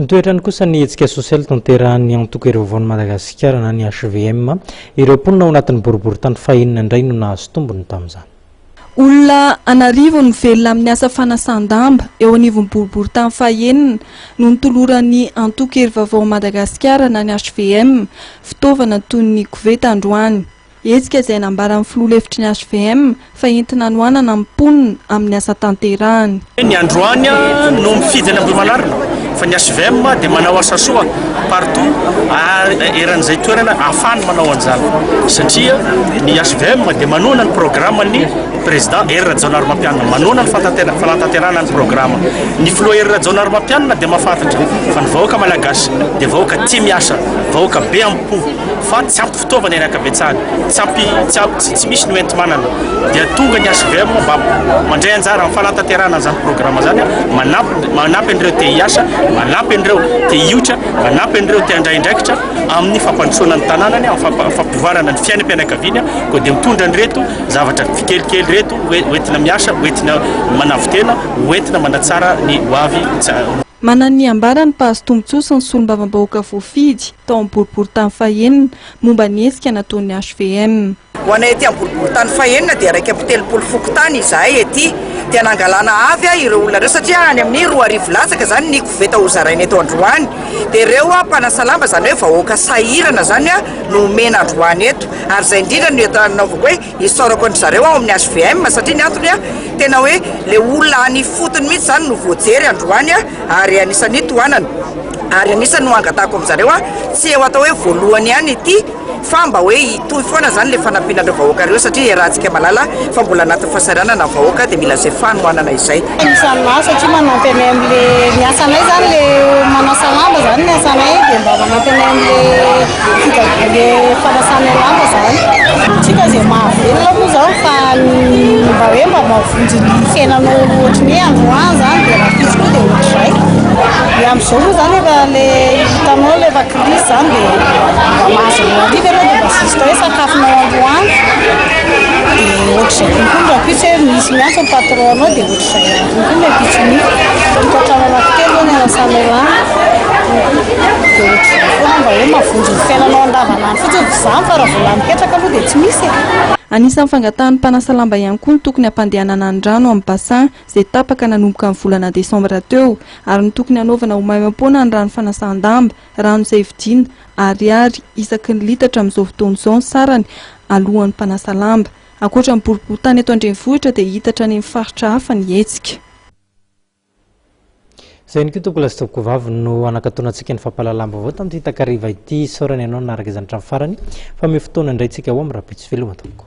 Nitoetrany kosa ny hetsika sosialy tanterahany antoko ireo voany Madagasikara na ny HVM ireo mponina ao anatin'ny boriboritany fahenina indray no nahazo tombony tamin'izany. Olona anarivo ny velona amin'ny asa fanasan-damba eo anivon'ny boriboritany fahenina no nitoloran'ny antoko hery vaovao Madagasikara na ny HVM fitaovana toy ny koveta androany. Hetsika izay nambaran'ny filoha-hevitry ny HVM fa entina anohanana ny mponina amin'ny asa tanterahany. Ny androany no mifidy ny Ambohimanarina fa ny HVM dia manao asa soa partout eran'izay toerana ahafahany manao an'izany satria ny HVM dia manona ny programan'ny président Hery Rajaonarimampianina, manona ny fanatanterahana ny programa. Ny filoha Hery Rajaonarimampianina dia mahafantatra fa ny vahoaka malagasy dia vahoaka tia miasa, vahoaka be ampo fa tsy ampy fitaovana eny ankabetsahany, tsy misy ny enti-manana dia tonga ny HVM mba mandray anjara amin'ny fanatanterahana an'izany programa zany, manampy an'ireo te hiasa, manampy an'ireo te hiotra, manampy an'ireo te handray indraikitra amin'ny fampandrosoana ny tanànany, amin'ny fampivoarana ny fiainam-pianakaviana, koa dia mitondra an'ireto zavatra kelikely reto hoentina miasa, hoentina manavitena, hoentina manatsara ny hoavy. Manana ny ambarany mpahazo tombotsoa ny solombavambahoaka voafidy tao amin'ny boriboritany fahenina momba ny hetsika nataon'ny HVM. Ho anay ety amin'ny boriboritany fahenina dia raika ampi-telopolo fokotany izahay ety dia nangalana avy ireo olona ireo satria any amin'ny 2 arivo latsaka zany ny koveta ho zarainy eto androany dia ireo mpanasalamba zany hoe vahoaka sahirana zany no omena androany eto ary izay indrindra no anaovako hoe hisorako ny zareo ao amin'ny HVM satria ny antony tena hoe le olona any fotony mihitsy zany no voajery androany ary anisany tohanana ary anisany no angatahako amin'izareo tsy eo atao hoe voalohany ihany ity fa mba hoe hitohy foana zany le fanampianareo vahoaka ireo satria rahantsika malala fa mbola anatin'ny fahasahiranana vahoaka dia mila izay fanohanana izay. Anisan'ny satria manampy anay amin'le miasanay zany le manasa lamba zany ny asanay dia mba manampy anay amin'le fanasanay lamba zany. Tsika izay mahavelona moa zao fa mba hoe mba mahavonjy ny fiainanao ohatry ny androany zany dia rahafizy koa dia ohatr'izay. Dia amin'izao moa zany efa le hitanao le efa crise zany dia mba mahazo alika anao dia mba sisy hoe sakafonao androany dia ohatr'izay kokoa rapitso hoe misy miantso ny patron anao dia ohatr'izay kokoa ny apitsony tokantrano anankitelo zao ny anasanay lamba dia ohatr'izay foana mba hoe mahavonjy ny fiainanao andavanandro fotsiny izany fa raha vola mipetraka aloha dia tsy misy e. Anisan'ny fangatahan'ny mpanasalamba ihany koa ny tokony hampandehanana ny rano amin'ny bassin izay tapaka nanomboka amin'ny volana desambra teo ary ny tokony hanaovana ho maimam-poana ny rano fanasan-damba, rano izay vidiana ariary isaky ny litatra amin'izao fotoana izao ny sarany alohan'ny mpanasalamba. Ankoatra ny boriboritany eto andrenivohitra dia hitatra any amin'ny faritra hafa ny hetsika. Izay ny kitoko lasitoko vavy no anakatonantsika ny fampalalamba avao tamin'ity takariva ity saorana ianao naraka izany hatramin'ny farany fa amin'ny fotoana indray tsika ao amin'ny rapitsy veloma tompoko.